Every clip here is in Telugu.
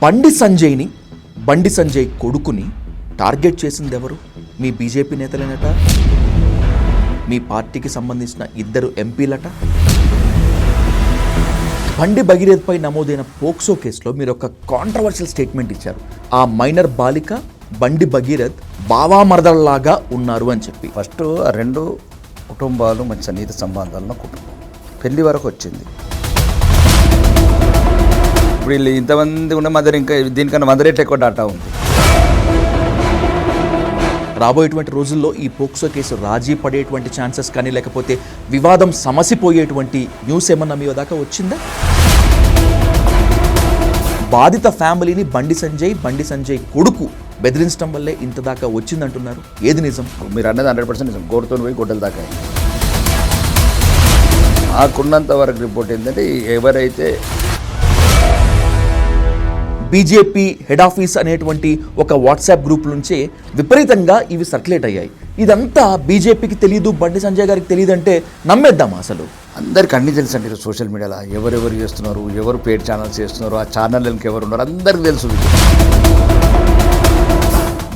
బండి సంజయ్ కొడుకుని టార్గెట్ చేసింది ఎవరు? మీ బీజేపీ నేతలేనట, మీ పార్టీకి సంబంధించిన 2 ఎంపీలట. బండి భగీరథ్పై నమోదైన పోక్సో కేసులో మీరు ఒక కాంట్రవర్షియల్ స్టేట్మెంట్ ఇచ్చారు. ఆ మైనర్ బాలిక బండి భగీరథ్ బావామరదల్లాగా ఉన్నారు అని చెప్పి. ఫస్ట్ 2 కుటుంబాలు మంచి సన్నిహిత సంబంధాలను కుటుంబం పెళ్లి వరకు వచ్చింది. ఇప్పుడు వీళ్ళు ఇంతమంది ఉన్న మధ్య ఇంకా దీనికన్నా 100 రేట్ ఎక్కువ డాటా ఉంది. రాబోయేటువంటి రోజుల్లో ఈ పోక్సో కేసు రాజీ పడేటువంటి ఛాన్సెస్ కానీ, లేకపోతే వివాదం సమసిపోయేటువంటి న్యూస్ ఏమన్నా మీ దాకా వచ్చిందా? బాధిత ఫ్యామిలీని బండి సంజయ్ కొడుకు బెదిరించడం వల్లే ఇంత దాకా వచ్చిందంటున్నారు. ఏది నిజం? మీరు అన్నది 100% నిజం. గోడుతో పోయి గొడ్డల దాకా మాకున్నంత వరకు రిపోర్ట్ ఏంటంటే, ఎవరైతే బీజేపీ హెడ్ ఆఫీస్ అనేటువంటి ఒక వాట్సాప్ గ్రూప్ నుంచే విపరీతంగా ఇవి సర్క్యులేట్ అయ్యాయి. ఇదంతా బీజేపీకి తెలియదు, బండి సంజయ్ గారికి తెలియదు అంటే నమ్మేద్దామా? అసలు అందరికి అన్నీ తెలుసు అండి. సోషల్ మీడియాలో ఎవరెవరు చేస్తున్నారు, ఎవరు పేడ్ ఛానల్స్ చేస్తున్నారు, ఆ ఛానళ్ళకి ఎవరు ఉన్నారు అందరికి తెలుసు.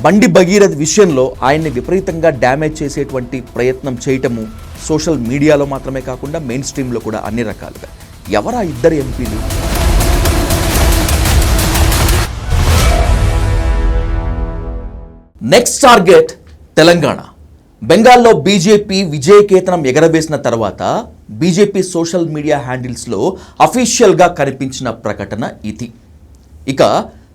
బండి భగీరథ్ విషయంలో ఆయన్ని విపరీతంగా డ్యామేజ్ చేసేటువంటి ప్రయత్నం చేయటము సోషల్ మీడియాలో మాత్రమే కాకుండా మెయిన్ స్ట్రీమ్లో కూడా అన్ని రకాలుగా. ఎవరా 2 ఎంపీలు? Next target Telangana. బెంగాల్లో బీజేపీ విజయకేతనం ఎగరవేసిన తర్వాత బీజేపీ సోషల్ మీడియా హ్యాండిల్స్లో అఫీషియల్గా కనిపించిన ప్రకటన ఇది. ఇక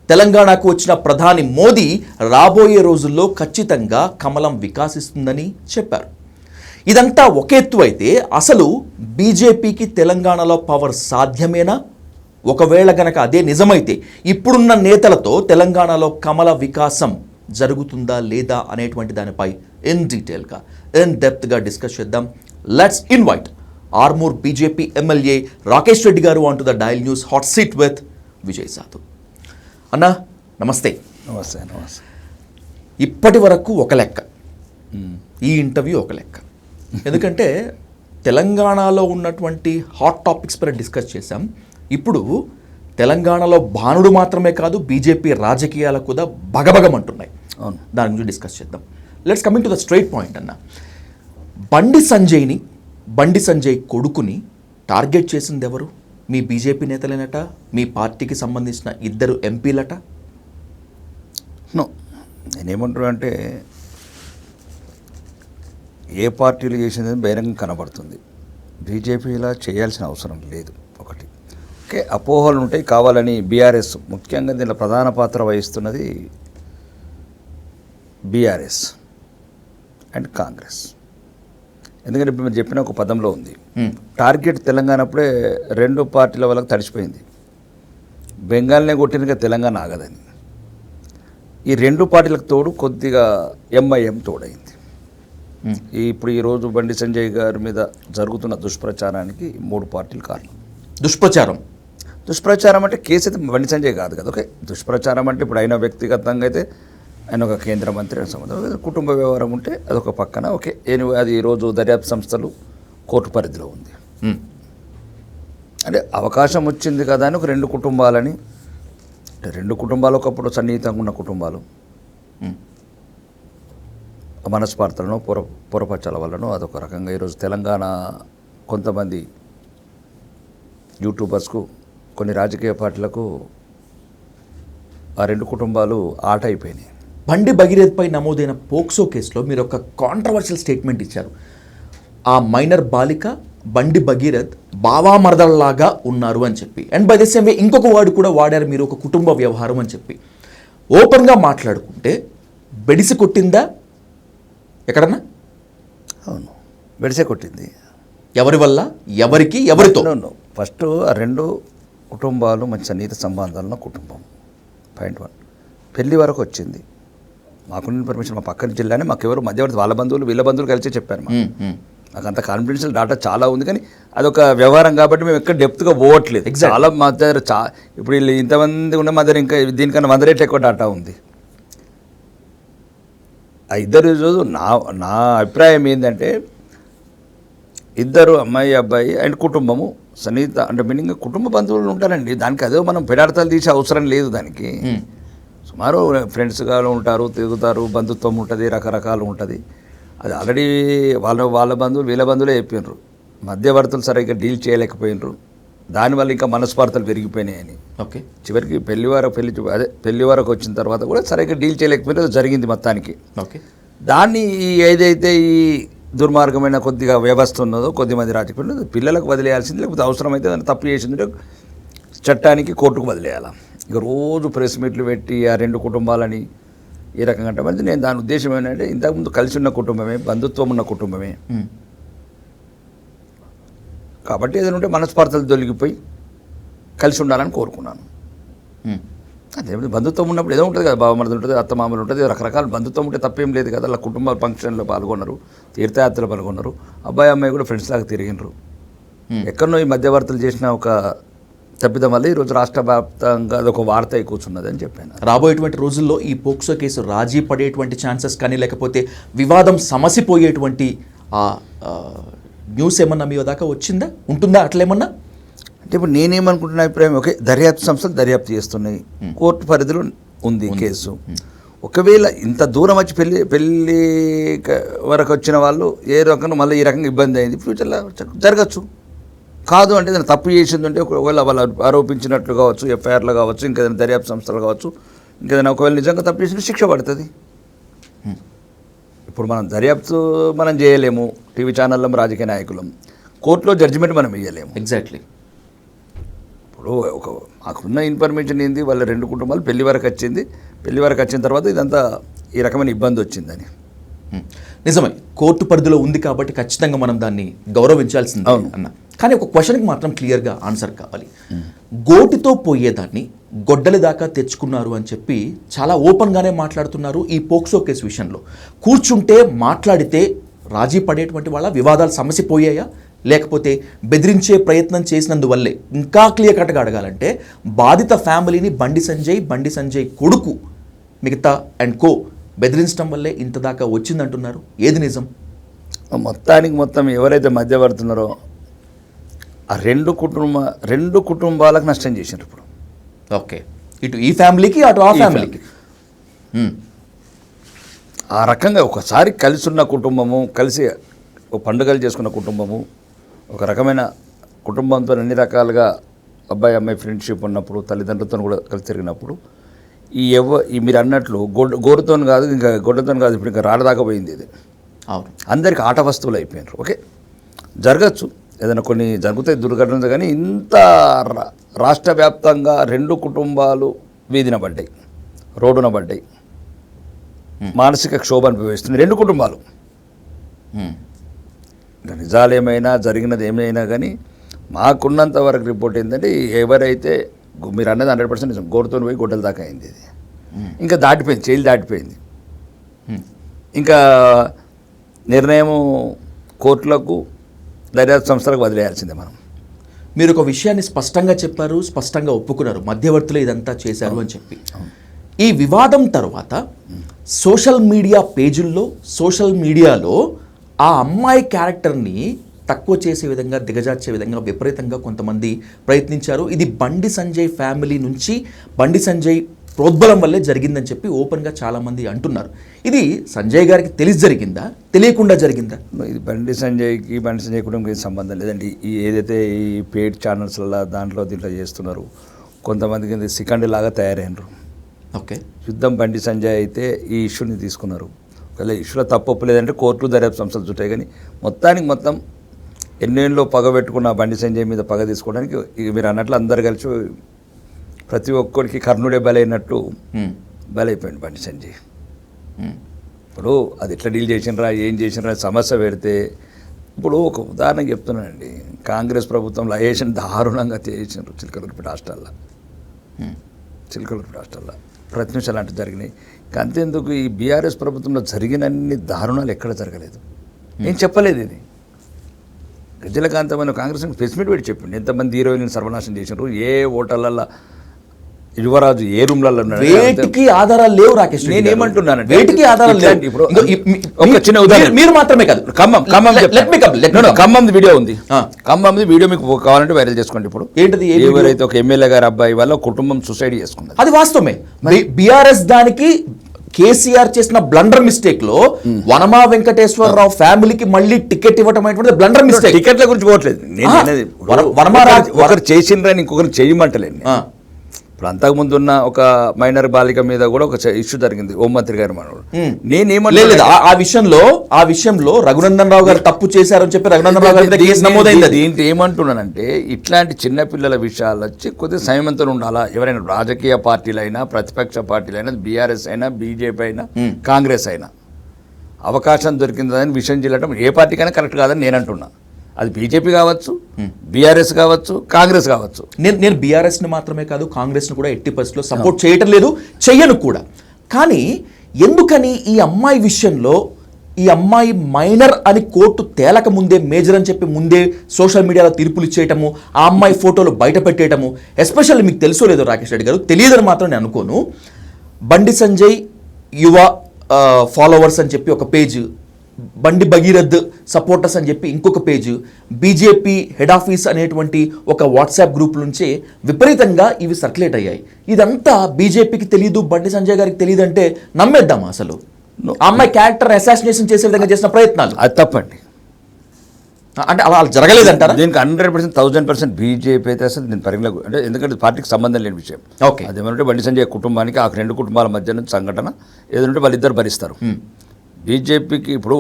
తెలంగాణకు వచ్చిన ప్రధాని మోదీ రాబోయే రోజుల్లో ఖచ్చితంగా కమలం వికాసిస్తుందని చెప్పారు. ఇదంతా ఒక ఎత్తు అయితే, అసలు బీజేపీకి తెలంగాణలో పవర్ సాధ్యమేనా? ఒకవేళ గనక అదే నిజమైతే ఇప్పుడున్న నేతలతో తెలంగాణలో కమల వికాసం జరుగుతుందా లేదా అనేటువంటి దానిపై ఇన్ డీటెయిల్గా ఇన్ డెప్త్గా డిస్కస్ చేద్దాం. Let's invite Armoor BJP MLA Rakesh Reddy గారు on to the dial news hot seat with Vijay Sadhu. అన్నా నమస్తే. నమస్తే. ఇప్పటి వరకు ఒక లెక్క, ఈ ఇంటర్వ్యూ ఒక లెక్క. ఎందుకంటే తెలంగాణలో ఉన్నటువంటి హాట్ టాపిక్స్ పైన డిస్కస్ చేశాం. ఇప్పుడు తెలంగాణలో భానుడు మాత్రమే కాదు, బీజేపీ రాజకీయాలు కూడా బగబగమంటున్నాయి. దాని గురించి డిస్కస్ చేద్దాం. Let's coming to the straight point అన్న. బండి సంజయ్ కొడుకుని టార్గెట్ చేసింది ఎవరు? మీ బీజేపీ నేతలేనట, మీ పార్టీకి సంబంధించిన 2 ఎంపీలట. నేనేమంటున్నా అంటే, ఏ పార్టీలు చేసింది బహిరంగం కనబడుతుంది. బీజేపీ ఇలా చేయాల్సిన అవసరం లేదు. ఒకటి ఓకే, అపోహలు ఉంటాయి కావాలని. బీఆర్ఎస్ ముఖ్యంగా దీనిలో ప్రధాన పాత్ర వహిస్తున్నది బీఆర్ఎస్ అండ్ కాంగ్రెస్. ఎందుకంటే ఇప్పుడు మీరు చెప్పిన ఒక పదంలో ఉంది, టార్గెట్ తెలంగాణ. అప్పుడే 2 పార్టీల వాళ్ళకి తడిచిపోయింది. బెంగాల్నే కొట్టినగా తెలంగాణ ఆగదని. ఈ 2 పార్టీలకు తోడు కొద్దిగా ఎంఐఎం తోడైంది. ఇప్పుడు ఈరోజు బండి సంజయ్ గారి మీద జరుగుతున్న దుష్ప్రచారానికి 3 పార్టీలు కారణం. దుష్ప్రచారం అంటే కేసు అయితే బండి సంజయ్ కాదు కదా. ఓకే, దుష్ప్రచారం అంటే ఇప్పుడు ఆయన వ్యక్తిగతంగా అయితే ఆయన ఒక కేంద్ర మంత్రి సంబంధం, కుటుంబ వ్యవహారం ఉంటే అదొక పక్కన. ఓకే, అది ఈరోజు దర్యాప్తు సంస్థలు కోర్టు పరిధిలో ఉంది. అంటే అవకాశం వచ్చింది కదా అని ఒక 2 కుటుంబాలని, అంటే 2 కుటుంబాలు ఒకప్పుడు సన్నిహితంగా ఉన్న కుటుంబాలు మనస్పార్థలను పొరపచ్చాల వల్లనో అదొక రకంగా ఈరోజు తెలంగాణ కొంతమంది యూట్యూబర్స్కు, కొన్ని రాజకీయ పార్టీలకు ఆ 2 కుటుంబాలు ఆట అయిపోయినాయి. బండి భగీరథ్పై నమోదైన పోక్సో కేసులో మీరు ఒక కాంట్రవర్షియల్ స్టేట్మెంట్ ఇచ్చారు. ఆ మైనర్ బాలిక బండి భగీరథ్ బావామరదల్లాగా ఉన్నారు అని చెప్పి. And by the same way ఇంకొక వర్డ్ కూడా వాడారు మీరు, ఒక కుటుంబ వ్యవహారం అని చెప్పి. ఓపెన్గా మాట్లాడుకుంటే బెడిసి కొట్టిందా ఎక్కడన్నా? అవును, బెడిసే కొట్టింది. ఎవరి వల్ల, ఎవరికి, ఎవరితో? ఫస్ట్ 2 కుటుంబాలు మంచి సన్నిహిత సంబంధాలను కుటుంబం. పాయింట్ 1, పెళ్లి వరకు వచ్చింది. మాకున్న ఇన్ఫర్మేషన్ మా పక్కన జిల్లానే, మాకెవరు మధ్యవర్తి, వాళ్ళ బంధువులు వీళ్ళ బంధువులు కలిసి చెప్పారు. నాకు అంత కాన్ఫిడెన్షియల్ డేటా చాలా ఉంది, కానీ అదొక వ్యవహారం కాబట్టి మేము ఎక్కడ డెప్త్గా పోవట్లేదు. చాలా మా దగ్గర ఇప్పుడు వీళ్ళు ఇంతమంది ఉన్న మా దగ్గర ఇంకా దీనికన్నా 100 రేట్ ఎక్కువ డేటా ఉంది. ఆ 2 రోజు నా అభిప్రాయం ఏంటంటే, 2 అమ్మాయి అబ్బాయి అండ్ కుటుంబము సన్నిహిత అంటే మీనింగ్ కుటుంబ బంధువులు ఉంటారండి, దానికి అదే మనం పెడార్థాలు తీసే అవసరం లేదు దానికి. సుమారు ఫ్రెండ్స్గా ఉంటారు, తిరుగుతారు, బంధుత్వం ఉంటుంది, రకరకాలు ఉంటుంది. అది ఆల్రెడీ వాళ్ళ బంధువులు వీళ్ళ బంధువులే చెప్పినారు, మధ్యవర్తులు సరిగ్గా డీల్ చేయలేకపోయినారు, దానివల్ల ఇంకా మనస్పార్థలు పెరిగిపోయినాయని. ఓకే, చివరికి పెళ్లి వరకు వచ్చిన తర్వాత కూడా సరిగ్గా డీల్ చేయలేకపోయినా జరిగింది మొత్తానికి. ఓకే, దాన్ని ఏదైతే ఈ దుర్మార్గమైన కొద్దిగా వ్యవస్థ ఉన్నదో కొద్దిమంది రాజకీయ పిల్లలకు వదిలేయాల్సింది, లేకపోతే అవసరమైతే దాన్ని తప్పు చేసింది చట్టానికి కోర్టుకు వదిలేయాలి. ఇక రోజు ప్రెస్ మీట్లు పెట్టి ఆ రెండు కుటుంబాలని ఈ రకంగా అంటే మరి నేను దాని ఉద్దేశం ఏంటంటే ఇంతకుముందు కలిసి ఉన్న కుటుంబమే, బంధుత్వం ఉన్న కుటుంబమే కాబట్టి ఏదైనా ఉంటే మనస్పార్థలు తొలగిపోయి కలిసి ఉండాలని కోరుకున్నాను. అదే బంధుత్వం ఉన్నప్పుడు ఏదో ఉంటుంది కదా, బావమరుదులు ఉంటుంది, అత్తమామలు ఉంటుంది, రకరకాల బంధుత్వం ఉంటే తప్పేం లేదు కదా. అలా కుటుంబ ఫంక్షన్లో పాల్గొన్నారు, తీర్థయాత్రలో పాల్గొన్నారు, అబ్బాయి అమ్మాయి కూడా ఫ్రెండ్స్ లాగా తిరిగినారు. ఎక్కడనో ఈ మధ్యవర్తులు చేసిన ఒక తప్పిదం వల్ల ఈరోజు రాష్ట్ర వ్యాప్తంగా అదొక వార్త అయి కూర్చున్నది అని చెప్పాను. రాబోయేటువంటి రోజుల్లో ఈ పోక్సో కేసు రాజీ పడేటువంటి ఛాన్సెస్ కానీ లేకపోతే వివాదం సమసిపోయేటువంటి న్యూస్ ఏమన్నా మీ దాకా వచ్చిందా, ఉంటుందా అట్లేమన్నా? అంటే ఇప్పుడు నేనేమనుకుంటున్న అభిప్రాయం, ఓకే దర్యాప్తు సంస్థలు దర్యాప్తు చేస్తున్నాయి, కోర్టు పరిధిలో ఉంది కేసు. ఒకవేళ ఇంత దూరం వచ్చి పెళ్ళి వరకు వచ్చిన వాళ్ళు ఏ రకంగా మళ్ళీ ఈ రకంగా ఇబ్బంది అయింది, ఫ్యూచర్లో జరగచ్చు. కాదు అంటే దాన్ని తప్పు చేసింది అంటే ఒకవేళ వాళ్ళు ఆరోపించినట్లు కావచ్చు, ఎఫ్ఐఆర్లు కావచ్చు, ఇంకేదైనా దర్యాప్తు సంస్థలు కావచ్చు, ఇంకేదైనా ఒకవేళ నిజంగా తప్పు చేసిన శిక్ష పడుతుంది. ఇప్పుడు మనం దర్యాప్తు మనం చేయలేము, టీవీ ఛానల్లో రాజకీయ నాయకులం, కోర్టులో జడ్జిమెంట్ మనం ఇవ్వలేము. ఎగ్జాక్ట్లీ. ఇప్పుడు మాకున్న ఇన్ఫర్మేషన్ ఏంది, వాళ్ళ రెండు కుటుంబాలు పెళ్లి వరకు వచ్చిన తర్వాత ఇదంతా ఈ రకమైన ఇబ్బంది వచ్చిందని. నిజమే, కోర్టు పరిధిలో ఉంది కాబట్టి ఖచ్చితంగా మనం దాన్ని గౌరవించాల్సిందే అన్న. కానీ ఒక క్వశ్చన్కి మాత్రం క్లియర్గా ఆన్సర్ కావాలి. గోటితో పోయేదాన్ని గొడ్డలి దాకా తెచ్చుకున్నారు అని చెప్పి చాలా ఓపెన్గానే మాట్లాడుతున్నారు ఈ పోక్సో కేసు విషయంలో. కూర్చుంటే మాట్లాడితే రాజీ పడేటువంటి వాళ్ళ వివాదాలు సమసిపోయాయా, లేకపోతే బెదిరించే ప్రయత్నం చేసినందువల్లే? ఇంకా క్లియర్ కట్గా అడగాలంటే బాధిత ఫ్యామిలీని బండి సంజయ్ కొడుకు మిగతా అండ్ కో బెదిరించడం వల్లే ఇంత దాకా వచ్చిందంటున్నారు. ఏది నిజం? మొత్తం ఎవరైతే మధ్యవర్తున్నారో ఆ రెండు కుటుంబాలకు నష్టం చేసినారు ఇప్పుడు. ఓకే, ఇటు ఈ ఫ్యామిలీకి అటు ఆ ఫ్యామిలీకి. ఆ రకంగా ఒకసారి కలిసి ఉన్న కుటుంబము, కలిసి పండుగలు చేసుకున్న కుటుంబము, ఒక రకమైన కుటుంబంతో అన్ని రకాలుగా అబ్బాయి అమ్మాయి ఫ్రెండ్షిప్ ఉన్నప్పుడు, తల్లిదండ్రులతో కూడా కలిసి తిరిగినప్పుడు ఈ మీరు అన్నట్లు గోరుతో కాదు, ఇంకా గొడ్డతో కాదు, ఇప్పుడు ఇంకా రాడదాకా పోయింది ఇది. అవును, అందరికి ఆట వస్తువులు అయిపోయినారు. ఓకే, జరగచ్చు, ఏదైనా కొన్ని జరుగుతాయి దుర్ఘటనలు, కానీ ఇంత రాష్ట్ర వ్యాప్తంగా రెండు కుటుంబాలు వీధిన పడ్డాయి, రోడ్డున పడ్డాయి, మానసిక క్షోభ అనుభవిస్తున్నాయి రెండు కుటుంబాలు. నిజాలు ఏమైనా జరిగినది ఏమైనా కానీ మాకున్నంత వరకు రిపోర్ట్ ఏంటంటే ఎవరైతే మీరు అన్నది 100% నిజం, గోరుతో పోయి గొడ్డల దాకా అయింది ఇది. ఇంకా దాటిపోయింది, జైలు దాటిపోయింది. ఇంకా నిర్ణయము కోర్టులకు దర్యాప్తు సంస్థలకు వదిలేయాల్సిందే మనం. మీరు ఒక విషయాన్ని స్పష్టంగా చెప్పారు, స్పష్టంగా ఒప్పుకున్నారు, మధ్యవర్తులు ఇదంతా చేశారు అని చెప్పి. ఈ వివాదం తర్వాత సోషల్ మీడియా పేజీల్లో, సోషల్ మీడియాలో ఆ అమ్మాయి క్యారెక్టర్ని తక్కువ చేసే విధంగా, దిగజార్చే విధంగా విపరీతంగా కొంతమంది ప్రయత్నించారు. ఇది బండి సంజయ్ ఫ్యామిలీ నుంచి బండి సంజయ్ ప్రోద్బలం వల్లే జరిగిందని చెప్పి ఓపెన్గా చాలామంది అంటున్నారు. ఇది సంజయ్ గారికి తెలిసి జరిగిందా, తెలియకుండా జరిగిందా? ఇది బండి సంజయ్ కుటుంబంకి సంబంధం లేదండి. ఈ ఏదైతే ఈ పెయిడ్ ఛానల్స్లలో దీంట్లో చేస్తున్నారు, కొంతమందికి సికండ్ లాగా తయారైనరు. ఓకే, యుద్ధం బండి సంజయ్ అయితే ఈ ఇష్యూని తీసుకున్నారు. ఒకవేళ ఇష్యూలో తప్పు లేదంటే కోర్టులు దర్యాప్తు సంస్థలు చుట్టాయి, కానీ మొత్తం ఎన్నేళ్ళలో పగ పెట్టుకున్న బండి సంజయ్ మీద పగ తీసుకోవడానికి మీరు అన్నట్లు అందరు కలిసి ప్రతి ఒక్కరికి కర్ణుడే బలైనట్టు బలైపోయింది బండి సంజయ్. ఇప్పుడు అది ఎట్లా డీల్ చేసినరా, ఏం చేసినరా సమస్య పెడితే, ఇప్పుడు ఒక ఉదాహరణ చెప్తున్నానండి, కాంగ్రెస్ ప్రభుత్వంలో అయేషన్ దారుణంగా చేసినారు చిలకలూరిపేట హాస్టల్లో ప్రతి నిమిషాలు అంటే జరిగినాయి. అంతేందుకు ఈ బీఆర్ఎస్ ప్రభుత్వంలో జరిగినన్ని దారుణాలు ఎక్కడ జరగలేదు. నేను చెప్పలేదు ఇది, గజ్జలకాంతమైన కాంగ్రెస్ ప్రెస్ మీట్ పెట్టి చెప్పింది ఎంతమంది హీరోయిన్ సర్వనాశనం చేసినారు, ఏ ఓటర్లలో యువరాజు ఏ రూమ్లలో ఉన్నాడు? వేటికి ఆధారాలు లేవు రాకేష్ రెడ్డి గారు. నేనేమంటున్నానంటే వేటికి ఆధారాలు ఇట్లాంటి లేవు. ఇప్పుడు ఇంకో ఒక చిన్న ఉదాహరణ. మీరు మాత్రమే కాదు, ఖమ్మంది వీడియో ఉంది. ఆ. ఖమ్మంది వీడియో మీకు కావాలంటే వైరల్ చేసుకోండి. ఇప్పుడు ఏంటిది? ఏ వీడియో? ఎవరైతే ఒక ఎమ్మెల్యే గారి అబ్బాయి వల్ల కుటుంబం సూసైడ్ చేసుకున్నది. అది వాస్తవమే. బీఆర్ఎస్ దానికి కేసీఆర్ చేసిన బ్లండర్ మిస్టేక్ లో వనమా వెంకటేశ్వరరావు ఫ్యామిలీకి మళ్ళీ టికెట్ ఇవ్వటం అనేటువంటి బ్లండర్ మిస్టేక్. టికెట్ల గురించి పోవట్లేదు నేను అనేది. ఒకరు చేసిండ్రని ఇంకొకరు చేయమంటలేదు. ఇప్పుడు అంతకుముందు ఉన్న ఒక మైనర్ బాలిక మీద కూడా ఒక ఇష్యూ జరిగింది, హోంమంత్రి గారు మనోడు. లేదు, ఆ విషయంలో రఘునందన్ రావు గారు తప్పు చేశారని చెప్పి రఘునందన్ రావు గారి మీద కేసు నమోదైంది. దీంట్లో ఏమంటున్నానంటే ఇట్లాంటి చిన్నపిల్లల విషయాలు వచ్చి కొద్దిగా సంయమనంతో ఉండాలా. ఎవరైనా రాజకీయ పార్టీలైనా, ప్రతిపక్ష పార్టీలైనా, బీఆర్ఎస్ అయినా, బీజేపీ అయినా, కాంగ్రెస్ అయినా అవకాశం దొరికిందని విషయం చేయడం ఏ పార్టీకైనా కరెక్ట్ కాదని నేను అంటున్నా. అది బీజేపీ కావచ్చు, బీఆర్ఎస్ కావచ్చు, కాంగ్రెస్ కావచ్చు. నేను బీఆర్ఎస్ని మాత్రమే కాదు, కాంగ్రెస్ను కూడా ఎట్టి పరిస్థితుల్లో సపోర్ట్ చేయటం లేదు, చెయ్యను కూడా. కానీ ఎందుకని ఈ అమ్మాయి విషయంలో ఈ అమ్మాయి మైనర్ అని కోర్టు తేలక ముందే మేజర్ అని చెప్పి ముందే సోషల్ మీడియాలో తీర్పులు ఇచ్చేయటము, ఆ అమ్మాయి ఫోటోలు బయట పెట్టేయటము, ఎస్పెషల్లీ మీకు తెలుసో లేదో రాకేష్ రెడ్డి గారు, తెలియదని మాత్రం నేను అనుకోను. బండి సంజయ్ యువ ఫాలోవర్స్ అని చెప్పి ఒక పేజ్, బండి భగీరథ్ సపోర్టర్స్ అని చెప్పి ఇంకొక పేజ్, బీజేపీ హెడ్ ఆఫీస్ అనేటువంటి ఒక వాట్సాప్ గ్రూప్ నుంచే విపరీతంగా ఇవి సర్క్యులేట్ అయ్యాయి. ఇదంతా బీజేపీకి తెలియదు, బండి సంజయ్ గారికి తెలియదు అంటే నమ్మేద్దామా? అసలు ఆ అమ్మాయి క్యారెక్టర్ అసాసినేషన్ చేసే విధంగా చేసిన ప్రయత్నాలు అది తప్పండి. అంటే అలా జరగలేదంటారా? దీనికి 100%, 1000% బీజేపీ అయితే అసలు దీని పరిగణలో, అంటే ఎందుకంటే పార్టీకి సంబంధం లేని విషయం. ఓకే, అదేమంటే బండి సంజయ్ కుటుంబానికి ఆ రెండు కుటుంబాల మధ్య నుంచి సంఘటన ఏదంటే వాళ్ళిద్దరు భరిస్తారు. బీజేపీకి ఇప్పుడు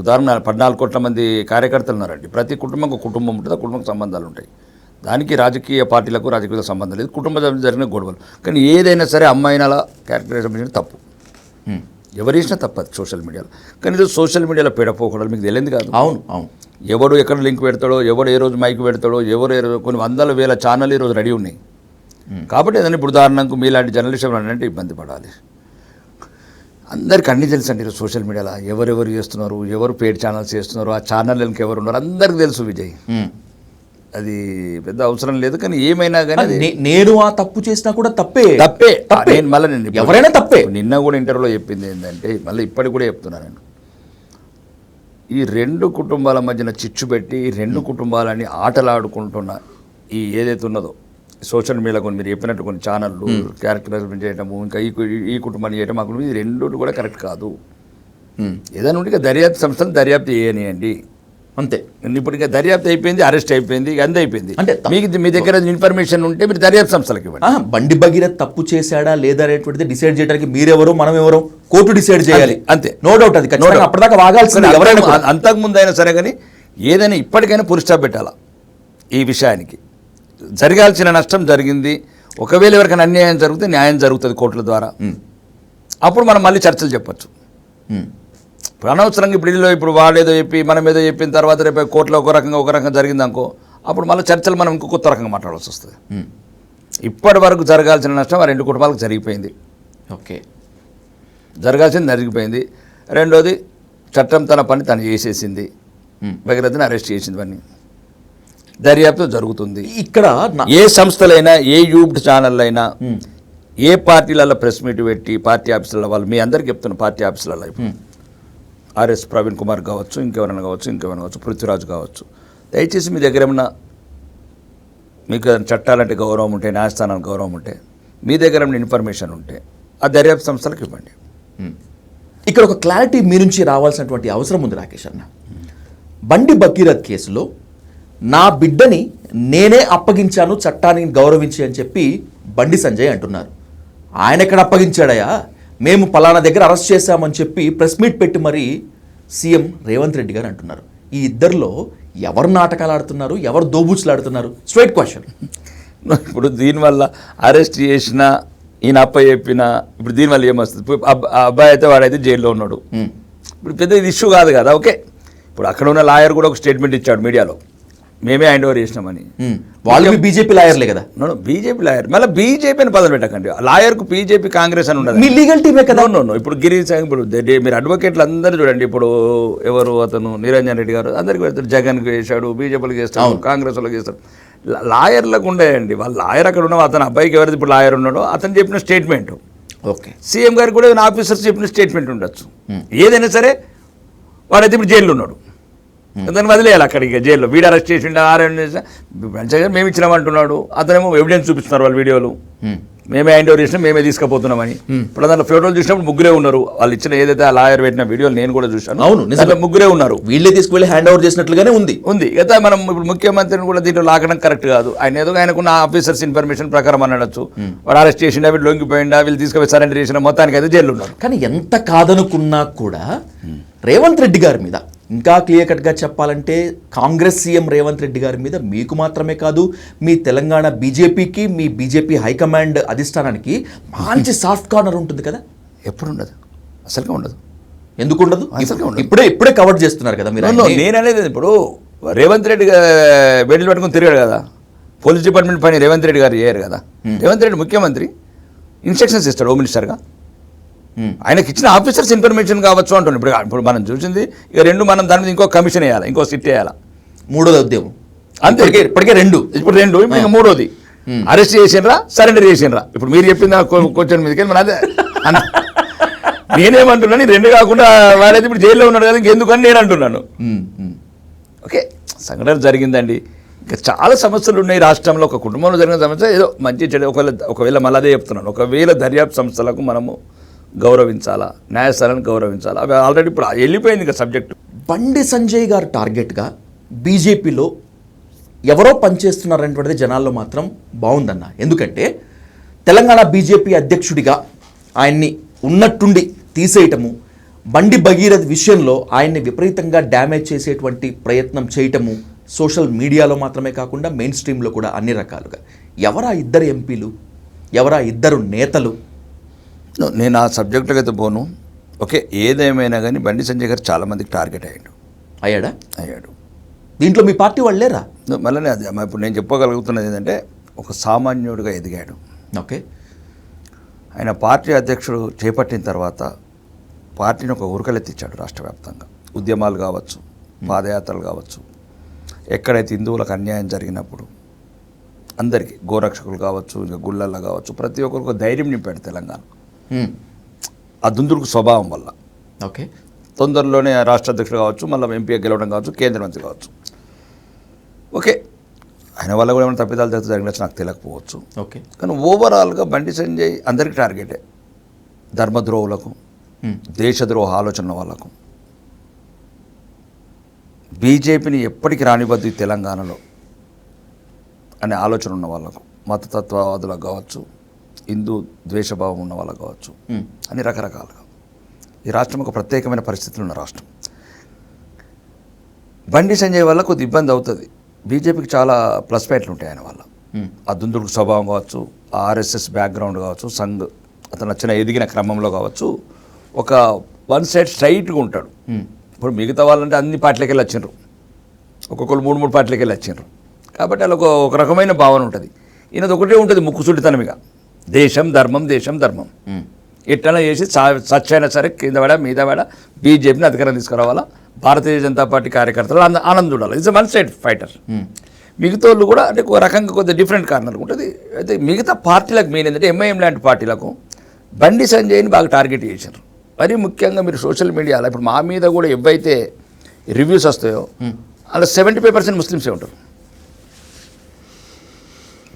ఉదాహరణ 14 కోట్ల మంది కార్యకర్తలు ఉన్నారండి. ప్రతి కుటుంబం ఒక కుటుంబం ఉంటుంది, ఆ కుటుంబం సంబంధాలు ఉంటాయి. దానికి రాజకీయ పార్టీలకు రాజకీయ సంబంధం లేదు, కుటుంబ జరిగిన గొడవలు. కానీ ఏదైనా సరే అమ్మాయిని అలా క్యారెక్టరైజేషన్ తప్పు, ఎవరు చేసినా తప్పదు సోషల్ మీడియాలో. కానీ ఇది సోషల్ మీడియాలో పెడపోకూడదు, మీకు తెలియదు కాదు. అవును అవును, ఎవడు ఎక్కడ లింక్ పెడతాడో, ఎవడు ఏ రోజు మైక్ పెడతాడో, ఎవరు ఏ రోజు కొన్ని వందల వేల ఛానల్ ఈరోజు రెడీ ఉన్నాయి. కాబట్టి ఏదైనా ఇప్పుడు ఉదాహరణకు మీలాంటి జర్నలిస్టులు అంటే ఇబ్బంది పడాలి. అందరికి అన్నీ తెలుసు అండి ఈరోజు సోషల్ మీడియాలో ఎవరెవరు చేస్తున్నారు, ఎవరు పేడ్ ఛానల్స్ చేస్తున్నారు, ఆ ఛానళ్ళకి ఎవరు ఉన్నారు అందరికి తెలుసు విజయ్. అది పెద్ద అవసరం లేదు. కానీ ఏమైనా కానీ నేను ఆ తప్పు చేసినా కూడా తప్పే. నేను మళ్ళీ ఎవరైనా తప్పే. నిన్న కూడా ఇంటర్వ్యూలో చెప్పింది ఏంటంటే, మళ్ళీ ఇప్పటికి కూడా చెప్తున్నాను నేను, ఈ రెండు కుటుంబాల మధ్యన చిచ్చు పెట్టి ఈ రెండు కుటుంబాలని ఆటలాడుకుంటున్న ఈ ఏదైతే ఉన్నదో సోషల్ మీడియా కొన్ని మీరు చెప్పినట్టు కొన్ని ఛానళ్ళు క్యారెక్టరైజేషన్ చేయటము, ఇంకా ఈ కుటుంబాన్ని చేయటం, మాకు ఇది రెండు కూడా కరెక్ట్ కాదు. ఏదైనా ఉంటే దర్యాప్తు సంస్థలు దర్యాప్తు చేయనియండి అంతే. ఇప్పుడు ఇంకా దర్యాప్తు అయిపోయింది, అరెస్ట్ అయిపోయింది, అంత అయిపోయింది. అంటే మీకు మీ దగ్గర ఇన్ఫర్మేషన్ ఉంటే మీరు దర్యాప్తు సంస్థలకి ఇవ్వండి. బండి భగీరథ్ తప్పు చేశాడా లేదా అనేటువంటిది డిసైడ్ చేయడానికి మీరెవరు మనం ఎవరు కోర్టు డిసైడ్ చేయాలి, అంతే, నో డౌట్. అది అప్పటిదాకా వాగాల్సింది ఎవరైనా. అంతకుముందు అయినా సరే కానీ ఏదైనా ఇప్పటికైనా పులి స్టాప్ పెట్టాలా ఈ విషయానికి. జరగాల్సిన నష్టం జరిగింది, ఒకవేళ ఎవరికైనా అన్యాయం జరిగితే న్యాయం జరుగుతుంది కోర్టుల ద్వారా, అప్పుడు మనం మళ్ళీ చర్చలు చెప్పచ్చు. ఇప్పుడు అనవసరంగా ఇప్పుడు వాడేదో చెప్పి మనం ఏదో చెప్పిన తర్వాత రేపు కోర్టులో ఒక రకంగా జరిగింది అనుకో, అప్పుడు మళ్ళీ చర్చలు మనం ఇంకో కొత్త రకంగా మాట్లాడాల్సి వస్తుంది. ఇప్పటి వరకు జరగాల్సిన నష్టం ఆ రెండు కుటుంబాలకు జరిగిపోయింది. ఓకే, జరగాల్సింది జరిగిపోయింది. రెండోది చట్టం తన పని తను చేసేసింది, భగీరథని అరెస్ట్ చేసింది, పని దర్యాప్తు జరుగుతుంది. ఇక్కడ ఏ సంస్థలైనా, ఏ యూట్యూబ్ ఛానల్ అయినా, ఏ పార్టీలలో ప్రెస్ మీట్ పెట్టి పార్టీ ఆఫీసులలో వాళ్ళు, మీ అందరికి చెప్తున్న పార్టీ ఆఫీసులలో ఆర్ఎస్ ప్రవీణ్ కుమార్ కావచ్చు, ఇంకెవరైనా కావచ్చు, పృథ్వీరాజు కావచ్చు, దయచేసి మీ దగ్గర ఏమన్నా మీకు చట్టాలంటే గౌరవం ఉంటే, న్యాయస్థానానికి గౌరవం ఉంటే, మీ దగ్గర ఏమైనా ఇన్ఫర్మేషన్ ఉంటే ఆ దర్యాప్తు సంస్థలకు ఇవ్వండి. ఇక్కడ ఒక క్లారిటీ మీ నుంచి రావాల్సినటువంటి అవసరం ఉంది రాకేష్ అన్న. బండి భగీరథ్ కేసులో నా బిడ్డని నేనే అప్పగించాను చట్టాన్ని గౌరవించి అని చెప్పి బండి సంజయ్ అంటున్నారు. ఆయన ఎక్కడ అప్పగించాడయా, మేము పలానా దగ్గర అరెస్ట్ చేశామని చెప్పి ప్రెస్ మీట్ పెట్టి మరి సీఎం రేవంత్ రెడ్డి గారు అంటున్నారు. ఈ ఇద్దరిలో ఎవరు నాటకాలు ఆడుతున్నారు, ఎవరు దోబూచులు ఆడుతున్నారు? Straight question. ఇప్పుడు దీనివల్ల అరెస్ట్ చేసిన ఈయన అప్ప చెప్పిన ఇప్పుడు దీనివల్ల ఏమొస్తుంది? అబ్బాయి అయితే వాడైతే జైల్లో ఉన్నాడు, ఇప్పుడు పెద్ద ఇది ఇష్యూ కాదు కదా. ఓకే, ఇప్పుడు అక్కడ ఉన్న లాయర్ కూడా ఒక స్టేట్మెంట్ ఇచ్చాడు మీడియాలో, మేమే హ్యాండ్ ఓవర్ చేసినామని. వాళ్ళు బీజేపీ లాయర్లే కదా. బీజేపీ లాయర్, మళ్ళీ బీజేపీని పదవి పెట్టకండి. లాయర్కు బీజేపీ కాంగ్రెస్ అని ఉండదు, మీ లీగల్ టీమే కదా. ఇప్పుడు ఇప్పుడు మీరు అడ్వకేట్లు అందరూ చూడండి, ఇప్పుడు ఎవరు అతను నిరంజన్ రెడ్డి గారు అందరికీ పెడతారు, జగన్కి వేశాడు, బీజేపీలకు చేస్తాడు, కాంగ్రెస్ వాళ్ళకి చేస్తాడు. లాయర్లకు ఉండేయండి, వాళ్ళ లాయర్ అక్కడ ఉన్న అతని అబ్బాయికి ఎవరైతే ఇప్పుడు లాయర్ ఉన్నాడో అతను చెప్పిన స్టేట్మెంట్, ఓకే, సీఎం గారికి కూడా ఏదైనా ఆఫీసర్స్ చెప్పిన స్టేట్మెంట్ ఉండొచ్చు. ఏదైనా సరే వాడైతే ఇప్పుడు జైల్లో ఉన్నాడు, దాన్ని వదిలేయాలి అక్కడికి జైల్లో. వీడు అరెస్ట్ చేసిండు, మేము ఇచ్చినామంటున్నాడు, అతనేమో ఎవిడెన్స్ చూపిస్తున్నారు వాళ్ళ వీడియోలు, మేమే హ్యాండ్ ఓవర్ చేసినా మేమే తీసుకుపోతున్నామని. ఇప్పుడు దాంట్లో ఫోటోలు చూసినప్పుడు ముగ్గురే ఉన్నారు, వాళ్ళు ఇచ్చిన ఏదైతే ఆ లాయర్ పెట్టిన వీడియోలు నేను కూడా చూశాను. అవును, నిజంగా ముగ్గురే ఉన్నారు, వీళ్ళే తీసుకువెళ్ళి హ్యాండ్ ఓవర్ చేసినట్లుగానే ఉంది. అయితే మనం ఇప్పుడు ముఖ్యమంత్రిని కూడా దీంట్లో లాగడం కరెక్ట్ కాదు. ఆయన ఏదో ఆయనకున్న ఆఫీసర్స్ ఇన్ఫర్మేషన్ ప్రకారం అనొచ్చు, వాడు అరెస్ట్ చేసిండా, వీళ్ళు లొంగిపోయిండా, వీళ్ళు తీసుకుపోయి సరెండర్ చేసిన, మొత్తానికి అయితే జైలు ఉన్నారు. కానీ ఎంత కాదనుకున్నా కూడా రేవంత్ రెడ్డి గారి మీద, ఇంకా క్లియర్ కట్గా చెప్పాలంటే కాంగ్రెస్ సీఎం రేవంత్ రెడ్డి గారి మీద మీకు మాత్రమే కాదు, మీ తెలంగాణ బీజేపీకి, మీ బీజేపీ హైకమాండ్ అధిష్టానానికి మంచి సాఫ్ట్ కార్నర్ ఉంటుంది కదా. ఎప్పుడు ఉండదు, అసలుగా ఉండదు. ఎందుకు ఉండదు? అసలుగా ఉండదు. ఇప్పుడే కవర్ చేస్తున్నారు కదా మీరు. నేను అనేది ఇప్పుడు రేవంత్ రెడ్డి బెడ్లు పెట్టుకుని తిరిగాడు కదా, పోలీస్ డిపార్ట్మెంట్ పని రేవంత్ రెడ్డి గారు చేయరు కదా. రేవంత్ రెడ్డి ముఖ్యమంత్రి ఇన్స్ట్రక్షన్స్ ఇస్తాడు హోమ్ మినిస్టర్గా, ఆయనకి ఇచ్చిన ఆఫీసర్స్ ఇన్ఫర్మేషన్ కావచ్చు అంటున్నాను. ఇప్పుడు మనం చూసింది ఇక రెండు, మనం దాని మీద ఇంకో కమిషన్ వేయాలి, ఇంకో సిట్ వేయాలి, మూడోది ఉద్యమం అంతే. ఇప్పటికే రెండు, ఇప్పుడు ఇంకా మూడోది అరెస్ట్ చేసిండ్రా, సరెండర్ చేసిండ్రా. ఇప్పుడు మీరు చెప్పింది కొంచెం మీదకి మన అదే నేనేమంటున్నాను, రెండు కాకుండా వాడైతే ఇప్పుడు జైల్లో ఉన్నాడు కదా, ఇంకెందుకని నేను అంటున్నాను. ఓకే, సంఘటన జరిగిందండి, ఇంకా చాలా సమస్యలు ఉన్నాయి రాష్ట్రంలో. ఒక కుటుంబంలో జరిగిన సమస్య ఏదో మంచి చెడు, ఒకవేళ మళ్ళీ అదే చెప్తున్నాను, ఒకవేళ దర్యాప్తు సంస్థలకు మనము గౌరవించాలా, న్యాయస్థానాన్ని గౌరవించాలా, అవి ఆల్రెడీ ఇప్పుడు వెళ్ళిపోయింది ఇంకా సబ్జెక్టు. బండి సంజయ్ గారు టార్గెట్గా బీజేపీలో ఎవరో పనిచేస్తున్నారనేటువంటిది జనాల్లో మాత్రం బాగుందన్న. ఎందుకంటే తెలంగాణ బీజేపీ అధ్యక్షుడిగా ఆయన్ని ఉన్నట్టుండి తీసేయటము, బండి భగీరథ్ విషయంలో ఆయన్ని విపరీతంగా డ్యామేజ్ చేసేటువంటి ప్రయత్నం చేయటము, సోషల్ మీడియాలో మాత్రమే కాకుండా మెయిన్ స్ట్రీమ్లో కూడా అన్ని రకాలుగా. ఎవరా ఇద్దరు ఎంపీలు, ఎవరా ఇద్దరు నేతలు? నేను ఆ సబ్జెక్టులకు అయితే పోను. ఓకే, ఏదేమైనా కానీ బండి సంజయ్ గారు చాలామందికి టార్గెట్ అయ్యాడు. దీంట్లో మీ పార్టీ వాళ్ళు లేరా? మళ్ళీ అదే ఇప్పుడు నేను చెప్పగలుగుతున్నది ఏంటంటే, ఒక సామాన్యుడిగా ఎదిగాడు. ఓకే, ఆయన పార్టీ అధ్యక్షుడు చేపట్టిన తర్వాత పార్టీని ఒక ఉరకలెత్తిచ్చాడు రాష్ట్ర వ్యాప్తంగా. ఉద్యమాలు కావచ్చు, పాదయాత్రలు కావచ్చు, ఎక్కడైతే హిందువులకు అన్యాయం జరిగినప్పుడు అందరికీ, గోరక్షకులు కావచ్చు, ఇంకా గుళ్ళల్లో కావచ్చు, ప్రతి ఒక్కరికి ధైర్యం నింపాడు తెలంగాణ. ఆ దుందుడుకు స్వభావం వల్ల. ఓకే, తొందరలోనే రాష్ట్ర అధ్యక్షుడు కావచ్చు, మళ్ళీ ఎంపీ గెలవడం కావచ్చు, కేంద్ర మంత్రి కావచ్చు. ఓకే, ఆయన వల్ల కూడా ఏమైనా తప్పిదాలు జరిగినచ్చు నాకు తెలియకపోవచ్చు. ఓకే, కానీ ఓవరాల్గా బండి సంజయ్ అందరికీ టార్గెటే. ధర్మద్రోహులకు, దేశద్రోహ ఆలోచన వాళ్ళకు, బీజేపీని ఎప్పటికీ రానివ్వద్దు ఈ తెలంగాణలో అనే ఆలోచన ఉన్న వాళ్ళకు, మతతత్వవాదులకు కావచ్చు, హిందూ ద్వేషభావం ఉన్న వాళ్ళకు కావచ్చు, అని రకరకాలుగా. ఈ రాష్ట్రం ఒక ప్రత్యేకమైన పరిస్థితులు ఉన్న రాష్ట్రం. బండి సంజయ్ వల్ల కొద్ది ఇబ్బంది అవుతుంది. బీజేపీకి చాలా ప్లస్ పాయింట్లు ఉంటాయి ఆయన వల్ల. ఆ దుందుడుకు స్వభావం కావచ్చు, ఆ ఆర్ఎస్ఎస్ బ్యాక్గ్రౌండ్ కావచ్చు, సంఘ్ అతను నచ్చిన ఎదిగిన క్రమంలో కావచ్చు, ఒక వన్ సైడ్ స్ట్రైట్గా ఉంటాడు. ఇప్పుడు మిగతా వాళ్ళంటే అన్ని పార్టీలకి వెళ్ళి వచ్చిండ్రు, ఒక్కొక్కరు 3 పార్టీలకి వెళ్ళి వచ్చిండ్రు. కాబట్టి అలా ఒక రకమైన భావన ఉంటుంది. ఈయనది ఒకటే ఉంటుంది, ముక్కుసూటితనమిగా దేశం ధర్మం, దేశం ధర్మం. ఎట్లా చేసి సచ్చైనా సరే కింద పడ మీద పడ బీజేపీని అధికారం తీసుకురావాలా, భారతీయ జనతా పార్టీ కార్యకర్తలు ఆనందం ఉండాలి. It's one side fighter. మిగతా వాళ్ళు కూడా అంటే ఒక రకంగా కొద్దిగా డిఫరెంట్ కార్నర్ ఉంటుంది. అయితే మిగతా పార్టీలకు మెయిన్ ఏంటంటే ఎంఐఎం లాంటి పార్టీలకు బండి సంజయ్ని బాగా టార్గెట్ చేశారు. మరీ ముఖ్యంగా మీరు సోషల్ మీడియాలో ఇప్పుడు మా మీద కూడా ఎవైతే రివ్యూస్ వస్తాయో అలా 75% ముస్లిమ్సే ఉంటారు.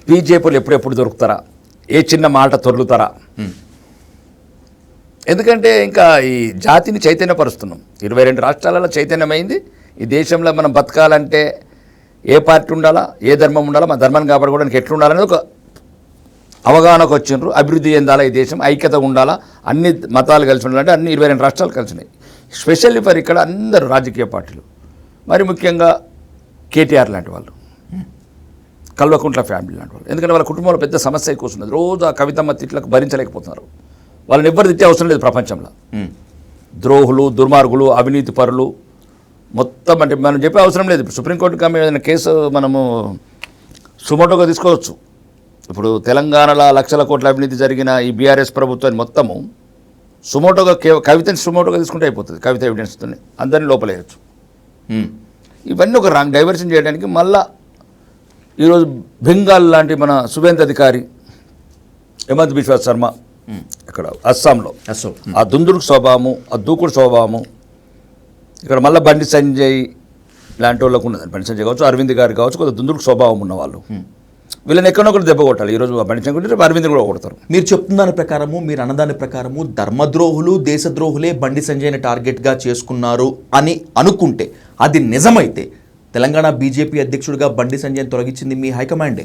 బీజేపీలు ఎప్పుడెప్పుడు దొరుకుతారా, ఏ చిన్న మాట తొలుగుతారా? ఎందుకంటే ఇంకా ఈ జాతిని చైతన్యపరుస్తున్నాం. 22 రాష్ట్రాలలో చైతన్యమైంది. ఈ దేశంలో మనం బతకాలంటే ఏ పార్టీ ఉండాలా, ఏ ధర్మం ఉండాలా, మన ధర్మాన్ని కాపాడుకోవడానికి ఎట్లుండాలనేది ఒక అవగాహనకు వచ్చిండ్రు. అభివృద్ధి చెందాలా ఈ దేశం, ఐక్యత ఉండాలా, అన్ని మతాలు కలిసి ఉండాలంటే అన్ని 22 రాష్ట్రాలు కలిసినాయి. స్పెషల్లీ ఫర్ ఇక్కడ అందరూ రాజకీయ పార్టీలు, మరి ముఖ్యంగా కేటీఆర్ లాంటి వాళ్ళు, కల్వకుంట్ల ఫ్యామిలీ లాంటి వాళ్ళు. ఎందుకంటే వాళ్ళ కుటుంబంలో పెద్ద సమస్య కూర్చున్నది. రోజు ఆ కవితమ్మ తిట్లకు భరించలేకపోతున్నారు. వాళ్ళని ఎవ్వరు తిట్టే అవసరం లేదు ప్రపంచంలో. ద్రోహులు, దుర్మార్గులు, అవినీతి పరులు మొత్తం అంటే మనం చెప్పే అవసరం లేదు. సుప్రీంకోర్టు ఏదైనా కేసు మనము సుమోటోగా తీసుకోవచ్చు. ఇప్పుడు తెలంగాణలో లక్షల కోట్ల అవినీతి జరిగిన ఈ బీఆర్ఎస్ ప్రభుత్వాన్ని మొత్తము సుమోటోగా కవితని సుమోటోగా తీసుకుంటే అయిపోతుంది. కవిత ఎవిడెన్స్తో అందరినీ లోపలేయచ్చు. ఇవన్నీ ఒక రాంగ్ డైవర్షన్ చేయడానికి మళ్ళా ఈరోజు బెంగాల్ లాంటి మన సువేంద్ర అధికారి, హేమంత్ బిశ్వ శర్మ ఇక్కడ అస్సాంలో ఆ దుందుడుకు స్వభావము, ఆ దూకుడు స్వభావము, ఇక్కడ మళ్ళీ బండి సంజయ్ లాంటి వాళ్ళకు ఉన్నది. బండి సంజయ్ కావచ్చు, అరవింద్ గారు కావచ్చు, కొంత దుందుడుకు స్వభావం ఉన్నవాళ్ళు. వీళ్ళని ఎక్కడొకరు దెబ్బ కొట్టాలి. ఈరోజు బండి సంజయ్ కొట్టి అరవింద్ కూడా కొడతారు. మీరు చెప్తున్న దాని ప్రకారము, మీరు అన్నదాని ప్రకారము ధర్మద్రోహులు, దేశద్రోహులే బండి సంజయ్ని టార్గెట్గా చేసుకున్నారు అని అనుకుంటే, అది నిజమైతే తెలంగాణ బీజేపీ అధ్యక్షుడిగా బండి సంజయ్ని తొలగించింది మీ హైకమాండే.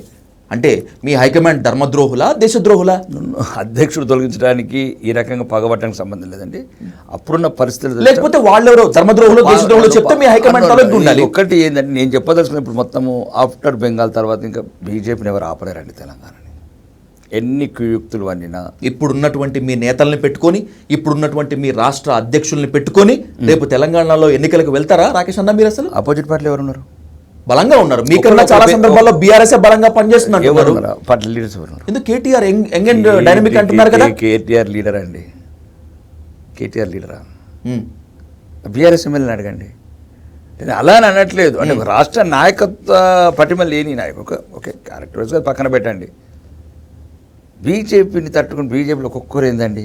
అంటే మీ హైకమాండ్ ధర్మద్రోహులా, దేశద్రోహులా? అధ్యక్షుడు తొలగించడానికి ఈ రకంగా పగబట్టడానికి సంబంధం లేదండి. అప్పుడున్న పరిస్థితులు, లేకపోతే వాళ్ళెవరో ధర్మద్రోహులు, దేశద్రోహులు చెప్తే మీ హైకమాండ్ తొలగి ఉండాలి. ఒకటి ఏంటంటే నేను చెప్పదలుచుకున్న, ఇప్పుడు మొత్తము ఆఫ్టర్ బెంగాల్ తర్వాత ఇంకా బీజేపీని ఎవరు ఆపలేరండి తెలంగాణని. ఎన్ని కుయుక్తులు అన్నినా ఇప్పుడున్నటువంటి మీ నేతల్ని పెట్టుకొని, ఇప్పుడున్నటువంటి మీ రాష్ట్ర అధ్యక్షుల్ని పెట్టుకొని రేపు తెలంగాణలో ఎన్నికలకు వెళ్తారా రాకేష్ అన్న? మీరు అసలు ఆపోజిట్ పార్టీలు ఎవరు ఉన్నారు? బలంగా ఉన్నారు. మీకన్నా చాలా సందర్భాల్లో బీఆర్ఎస్ బలంగా పనిచేస్తున్నారు. పార్టీ లీడర్స్ ఎవరు? ఎందుకు కేటీఆర్ యంగ్ అండ్ డైనమిక్ అంటున్నారు కదా? కేటీఆర్ లీడర్ అండి. కేటీఆర్ లీడరా? బీఆర్ఎస్ ఎమ్మెల్యేని అడగండి. నేను అలా అని అనట్లేదు. అంటే ఒక రాష్ట్ర నాయకత్వ పటిమ లేని నాయకు ఓకే క్యారెక్టర్స్గా పక్కన పెట్టండి. బీజేపీని తట్టుకుని బీజేపీలో ఒక్కొక్కరు ఏందండి.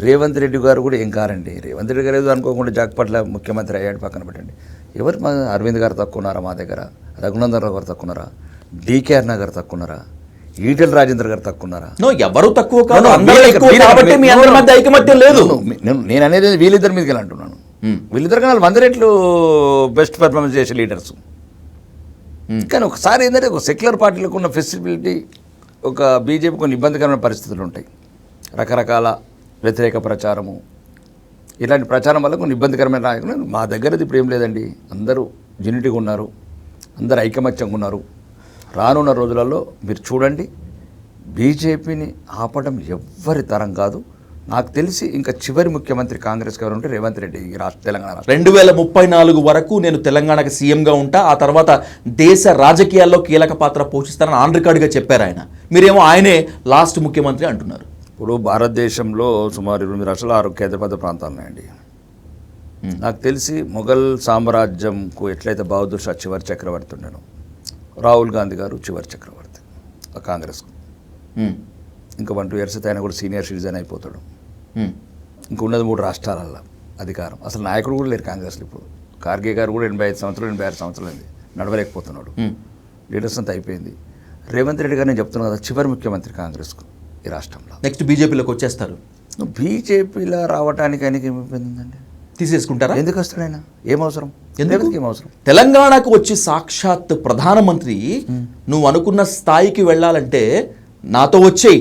రేవంత్ రెడ్డి గారు కూడా ఏం కారండి. రేవంత్ రెడ్డి గారు ఏదో అనుకోకుండా జాక్పట్ల ముఖ్యమంత్రి అయ్యాడు, పక్కన పెట్టండి. ఎవరు మా అరవింద్ గారు తక్కున్నారా? మా దగ్గర రఘునందన్ రావు గారు తక్కున్నారా? డీకే అరుణ గారు తక్కున్నారా? ఈటెల రాజేంద్ర గారు తక్కున్నారా? ఎవరు తక్కువ కాదు, ఐకమత్యం లేదు. నేను అనేది వీళ్ళిద్దరి మీదకి వెళ్ళి అంటున్నాను. వీళ్ళిద్దరు కన్నా 100 రెట్లు బెస్ట్ పర్ఫార్మెన్స్ చేసే లీడర్స్. కానీ ఒకసారి ఏంటంటే ఒక సెక్యులర్ పార్టీలకు ఉన్న ఫెసిబిలిటీ, ఒక బీజేపీ కొన్ని ఇబ్బందికరమైన పరిస్థితులు ఉంటాయి. రకరకాల వ్యతిరేక ప్రచారము, ఇలాంటి ప్రచారం వల్ల కొన్ని ఇబ్బందికరమైన నాయకులు. మా దగ్గరది ఇప్పుడు ఏం లేదండి. అందరూ యూనిటీగా ఉన్నారు, అందరూ ఐకమత్యంగా ఉన్నారు. రానున్న రోజులలో మీరు చూడండి, బీజేపీని ఆపడం ఎవ్వరి తరం కాదు. నాకు తెలిసి ఇంకా చివరి ముఖ్యమంత్రి కాంగ్రెస్ గారు ఉంటే రేవంత్ రెడ్డి ఈ రాష్ట్ర తెలంగాణ 2034 వరకు నేను తెలంగాణకి సీఎంగా ఉంటా, ఆ తర్వాత దేశ రాజకీయాల్లో కీలక పాత్ర పోషిస్తానని ఆన్ రికార్డుగా చెప్పారు ఆయన. మీరేమో ఆయనే లాస్ట్ ముఖ్యమంత్రి అంటున్నారు. ఇప్పుడు భారతదేశంలో సుమారు 8 రాష్ట్రాలు 6 కేంద్రపాలిత ప్రాంతాలు ఉన్నాయండి. నాకు తెలిసి మొఘల్ సామ్రాజ్యంకు ఎట్లయితే బహదూర్ షా చివరి చక్రవర్తి ఉండను, రాహుల్ గాంధీ గారు చివరి చక్రవర్తి కాంగ్రెస్కు. ఇంకా 1-2 ఇయర్స్ అయితే ఆయన కూడా సీనియర్ సిటిజన్ అయిపోతాడు. ఇంకా ఉన్నది 3 రాష్ట్రాలల్లో అధికారం. అసలు నాయకుడు కూడా లేరు కాంగ్రెస్లో. ఇప్పుడు ఖార్గే గారు కూడా 85 సంవత్సరాలు 86 సంవత్సరాలు అయింది, నడవలేకపోతున్నాడు. లీడర్స్ అంతా అయిపోయింది. రేవంత్ రెడ్డి గారు నేను చెప్తున్నాను కదా, చివరి ముఖ్యమంత్రి కాంగ్రెస్కు ఈ రాష్ట్రంలో. నెక్స్ట్ బీజేపీలోకి వచ్చేస్తారు. బీజేపీలో రావడానికి ఆయనకి ఏమైపోయిందండి? తీసేసుకుంటారా? ఎందుకు వస్తాడు ఆయన? ఏమవసరం? ఏమవసరం? తెలంగాణకు వచ్చి సాక్షాత్ ప్రధానమంత్రి నువ్వు అనుకున్న స్థాయికి వెళ్ళాలంటే నాతో వచ్చేయి,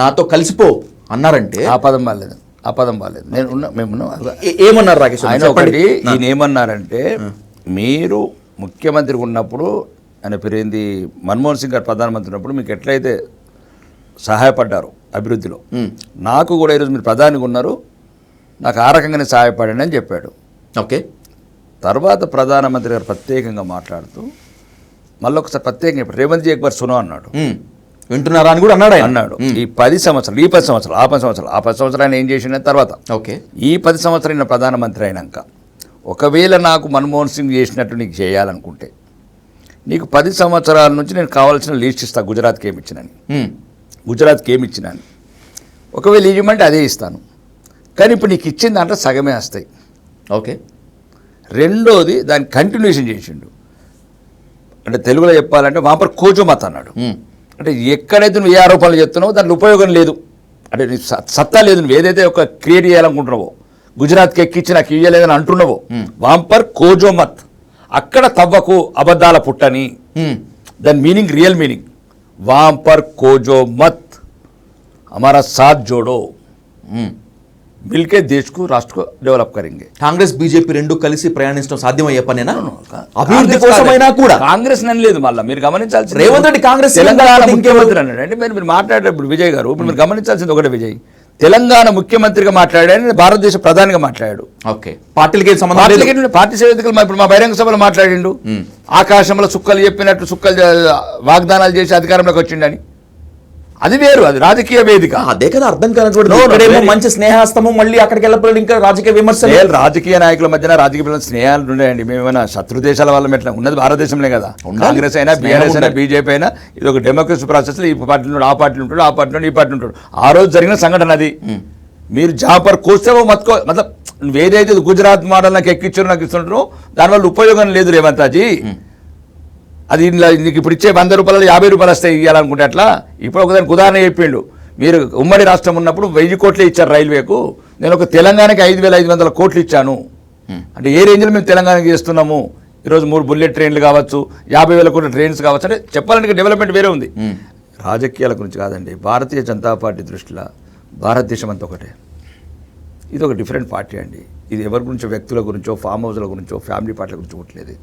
నాతో కలిసిపో అన్నారంటే ఆ పదం బాగాలేదు, ఆ పదం బాగాలేదు. మేము ఏమన్నారు రాకేష్? ఆయన ఒకటి ఈయన ఏమన్నారంటే, మీరు ముఖ్యమంత్రి ఉన్నప్పుడు ఆయన పేరేంది మన్మోహన్ సింగ్ గారు ప్రధానమంత్రి ఉన్నప్పుడు మీకు ఎట్లయితే సహాయపడ్డారు అభివృద్ధిలో, నాకు కూడా ఈరోజు మీరు ప్రధానిగా ఉన్నారు, నాకు ఆ రకంగానే సహాయపడండి అని చెప్పాడు. ఓకే. తర్వాత ప్రధానమంత్రి గారు ప్రత్యేకంగా మాట్లాడుతూ మళ్ళీ ఒకసారి ప్రత్యేకంగా చెప్పాడు, రేవంత్ జీ ఎక్బర్ సునో అన్నాడు. వింటున్నారా అని కూడా అన్నాడు. ఈ 10 సంవత్సరాలు, ఈ 10 సంవత్సరాలు, ఆ 10 సంవత్సరాలు, ఆ 10 సంవత్సరాలు ఆయన ఏం చేసిన తర్వాత, ఓకే, ఈ 10 సంవత్సరాలు ప్రధానమంత్రి అయినాక ఒకవేళ నాకు మన్మోహన్ సింగ్ చేసినట్టు నీకు చేయాలనుకుంటే నీకు 10 సంవత్సరాల నుంచి నేను కావాల్సిన లిస్ట్ ఇస్తాను, గుజరాత్కి ఏమి ఇచ్చినని, గుజరాత్కి ఏమి ఇచ్చినాను, ఒకవేళ ఇవ్వమంటే అదే ఇస్తాను, కానీ ఇప్పుడు నీకు ఇచ్చిన దాంట్లో సగమే వస్తాయి. ఓకే. రెండోది దాన్ని కంటిన్యూషన్ చేసిండు. అంటే తెలుగులో చెప్పాలంటే వాపర్ కోజోమత్ అన్నాడు. అంటే ఎక్కడైతే నువ్వు ఏ ఆరోపణలు చెప్తున్నావో దాంట్లో ఉపయోగం లేదు, అంటే నీ సత్తా లేదు, నువ్వు ఏదైతే ఒక క్రియేట్ చేయాలనుకుంటున్నావో, గుజరాత్కి ఎక్కించి నాకు ఇవ్వలేదని అంటున్నావో, వాంపర్ కోజోమత్, అక్కడ తవ్వకు అబద్ధాల పుట్టని. దాని మీనింగ్, రియల్ మీనింగ్ వాంపర్ కోజోమత్, हमारा साथ जोड़ो, मिलके देश को राष्ट्र को डेवलप करेंगे. కాంగ్రెస్ బీజేపీ రెండు కలిసి ప్రయాణించడం సాధ్యమయ్యే పనేనా? అభివృద్ధి కోసమైనా కూడా కాంగ్రెస్ నని లేదు. మళ్ళీ మీరు గమనించాల్సింది, రేవంత్ రెడ్డి కాంగ్రెస్ తెలంగాణ ముఖ్యమంత్రి అన్నాడు. అంటే మీరు మాట్లాడేటప్పుడు విజయ్ గారు, ఇప్పుడు మీరు గమనించాల్సింది ఒకటే, విజయ్ తెలంగాణ ముఖ్యమంత్రిగా మాట్లాడాడు, భారతదేశ ప్రధానిగా మాట్లాడాడు. ఓకే, పార్టీలకి సంబంధం లేదు. పార్టీ సేవకులు ఇప్పుడు మా బహిరంగ సభలో మాట్లాడిండు, ఆకాశంలో సుక్కలు చెప్పినట్టు సుక్కలు వాగ్దానాలు చేసి అధికారంలోకి వచ్చిండని. అది వేరు, అది రాజకీయ వేదిక. అదే కదా అర్థం కానటువంటి ఇక్కడేమో మంచి స్నేహాస్తము, మళ్ళీ అక్కడికి వెళ్ళిపోయి ఇంకా రాజకీయ విమర్శలు. రాజకీయ నాయకుల మధ్యన రాజకీయ స్నేహాలు ఉన్నాయండి. మేమేమైనా శత్రు దేశాల వల్ల ఎట్లా ఉన్నది భారతదేశంలో కదా. కాంగ్రెస్ అయినా, బీఆర్ఎస్ అయినా, బీజేపీ అయినా ఇది ఒక డెమోక్రసీ ప్రాసెస్లో ఈ పార్టీలో ఉంటాడు, ఆ పార్టీలో ఉంటాడు, ఆ పార్టీలో ఈ పార్టీ ఉంటాడు. ఆ రోజు జరిగిన సంఘటన అది. మీరు జాపర్ కోసేవో మతలబ్ నువ్వు ఏదైతే గుజరాత్ మోడల్ నాకు ఎక్కించారో నాకు ఇస్తుంటారో దానివల్ల ఉపయోగం లేదు రేవంతాజీ. అది నీకు ఇప్పుడు ఇచ్చే 100 రూపాయలు 50 రూపాయలు వస్తాయి ఇవ్వాలనుకుంటే అట్లా. ఇప్పుడు ఒకదానికి ఉదాహరణ చెప్పిండు. మీరు ఉమ్మడి రాష్ట్రం ఉన్నప్పుడు 1000 కోట్లే ఇచ్చారు రైల్వేకు, నేను ఒక తెలంగాణకి 5500 కోట్లు ఇచ్చాను. అంటే ఏ రేంజ్లో మేము తెలంగాణకి చేస్తున్నాము. ఈరోజు 3 బుల్లెట్ ట్రైన్లు కావచ్చు, 50,000 కోట్ల ట్రైన్స్ కావచ్చు. అంటే చెప్పాలంటే డెవలప్మెంట్ వేరే ఉంది. రాజకీయాల గురించి కాదండి. భారతీయ జనతా పార్టీ దృష్టిలో భారతదేశం అంతా ఒకటే. ఇది ఒక డిఫరెంట్ పార్టీ అండి. ఇది ఎవరి గురించో, వ్యక్తుల గురించో, ఫామ్ హౌస్ల గురించో, ఫ్యామిలీ పార్టీల గురించి ఉండలేదు.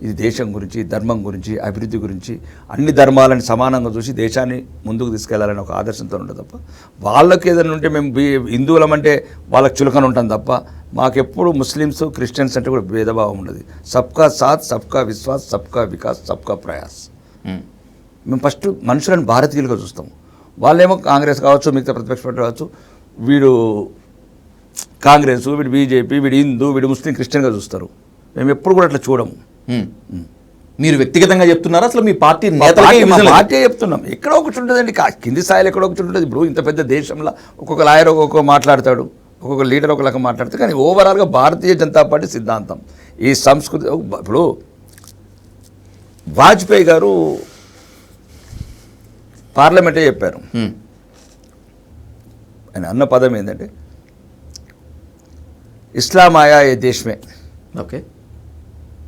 ఇది దేశం గురించి, ధర్మం గురించి, అభివృద్ధి గురించి, అన్ని ధర్మాలను సమానంగా చూసి దేశాన్ని ముందుకు తీసుకెళ్లాలని ఒక ఆదర్శంతో ఉంటుంది తప్ప వాళ్ళకి ఏదైనా ఉంటే మేము హిందువులం అంటే వాళ్ళకి చులకన ఉంటాం తప్ప మాకెప్పుడు ముస్లిమ్స్, క్రిస్టియన్స్ అంటే కూడా భేదభావం ఉండదు. సబ్కా సాత్, సబ్కా విశ్వాస్, సబ్కా వికాస్, సబ్కా ప్రయాస్. మేము ఫస్ట్ మనుషులను భారతీయులుగా చూస్తాము. వాళ్ళేమో కాంగ్రెస్ కావచ్చు, మిగతా ప్రతిపక్ష పార్టీ కావచ్చు, వీడు కాంగ్రెస్, వీడు బీజేపీ, వీడు హిందూ, వీడు ముస్లిం, క్రిస్టియన్గా చూస్తారు. మేము ఎప్పుడు కూడా అట్లా చూడము. మీరు వ్యక్తిగతంగా చెప్తున్నారా అసలు మీ పార్టీ పార్టీ చెప్తున్నాం? ఎక్కడో ఒకటి ఉంటుందండి, కింది స్థాయిలో ఎక్కడో ఒకటి ఉంటుంది. ఇప్పుడు ఇంత పెద్ద దేశంలో ఒక్కొక్క లాయర్ ఒక్కొక్క మాట్లాడతాడు, ఒక్కొక్క లీడర్ ఒకలాగా మాట్లాడతాడు. కానీ ఓవరాల్గా భారతీయ జనతా పార్టీ సిద్ధాంతం, ఈ సంస్కృతి. ఇప్పుడు వాజ్పేయి గారు పార్లమెంటే చెప్పారు. ఆయన అన్న పదం ఏంటంటే ఇస్లాం ఆయా ఏ దేశమే ఓకే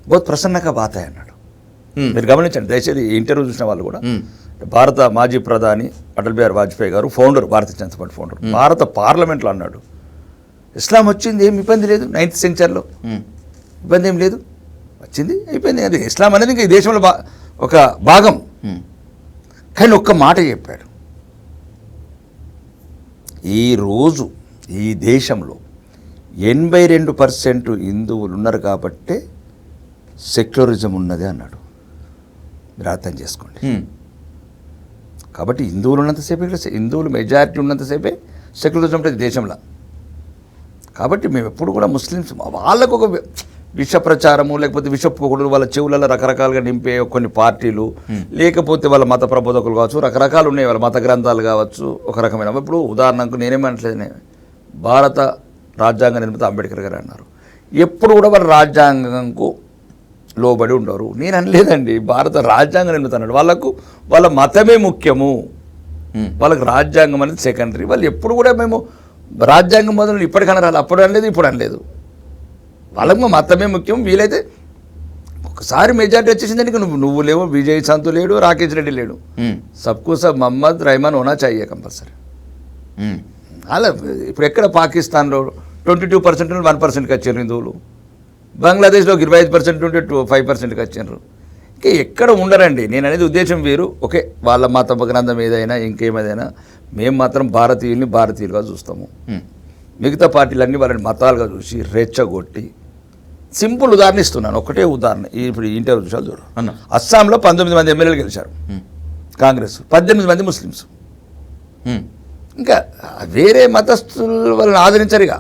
బహుత్ ప్రసన్నగా బాత్ అన్నాడు. మీరు గమనించండి దయచేసి ఇంటర్వ్యూ చూసిన వాళ్ళు కూడా. భారత మాజీ ప్రధాని అటల్ బిహారీ వాజ్పేయి గారు, founder, Bharatiya Janata party founder, భారత పార్లమెంట్లో అన్నాడు ఇస్లాం వచ్చింది, ఏం ఇబ్బంది లేదు, 9th సెంచరీలో ఇబ్బంది ఏం లేదు, వచ్చింది అయిపోయింది. అది ఇస్లాం అనేది ఇంకా ఈ దేశంలో ఒక భాగం. కానీ ఒక్క మాట చెప్పాడు, ఈరోజు ఈ దేశంలో 82% హిందువులు ఉన్నారు కాబట్టే సెక్యులరిజం ఉన్నది అన్నాడు. మీరు అర్థం చేసుకోండి. కాబట్టి హిందువులు ఉన్నంతసేపే, హిందువులు మెజారిటీ ఉన్నంతసేపే సెక్యులరిజం ఉంటుంది దేశంలో. కాబట్టి మేము ఎప్పుడు కూడా ముస్లిమ్స్ వాళ్ళకు ఒక విష ప్రచారము, లేకపోతే విష పొగుడులు వాళ్ళ చెవులలో రకరకాలుగా నింపే కొన్ని పార్టీలు, లేకపోతే వాళ్ళ మత ప్రబోధకులు కావచ్చు, రకరకాలు ఉన్నాయి, వాళ్ళ మత గ్రంథాలు కావచ్చు, ఒక రకమైన. ఇప్పుడు ఉదాహరణకు నేనేమంటలేదు, భారత రాజ్యాంగ నిర్మాత అంబేద్కర్ గారు అన్నారు ఎప్పుడు కూడా వాళ్ళ రాజ్యాంగంకు లోబడి ఉండరు. నేను అనలేదండి, భారత రాజ్యాంగ నిర్మాత అన్నాడు. వాళ్ళకు వాళ్ళ మతమే ముఖ్యము, వాళ్ళకి రాజ్యాంగం అనేది సెకండరీ. వాళ్ళు ఎప్పుడు కూడా మేము రాజ్యాంగం మొదలు ఇప్పటికన్నా రాలి, అప్పుడు అనలేదు, ఇప్పుడు అనలేదు. వాళ్ళకు మా మతమే ముఖ్యం. వీలైతే ఒకసారి మెజార్టీ వచ్చేసిందంటే నువ్వు లేవు, విజయ్ సంతు లేడు, రాకేష్ రెడ్డి లేడు, సబ్కు సబ్ మహమ్మద్ రెహమాన్ హోనా చాహియే కంపల్సరీ. అలా ఇప్పుడు ఎక్కడ పాకిస్తాన్లో 22% 1%కి వచ్చారు హిందువులు, బంగ్లాదేశ్లో 25% ఉంటే 5%కి వచ్చారు. ఇంకా ఎక్కడ ఉండరండి. నేను అనేది ఉద్దేశం వేరు. ఓకే, వాళ్ళ మత గ్రంథం ఏదైనా ఇంకేమైనా మేము మాత్రం భారతీయులుగా చూస్తాము. మిగతా పార్టీలన్నీ వాళ్ళని మతాలుగా చూసి రెచ్చగొట్టి, సింపుల్ ఉదాహరణ ఇస్తున్నాను, ఒకటే ఉదాహరణ. ఇప్పుడు ఇంటర్వ్యూ చూసారు చూడు అన్న. అస్సాంలో 19 మంది ఎమ్మెల్యేలు గెలిచారు కాంగ్రెస్, 18 మంది ముస్లిమ్స్. ఇంకా వేరే మతస్థులు వాళ్ళని ఆదరించరుగా.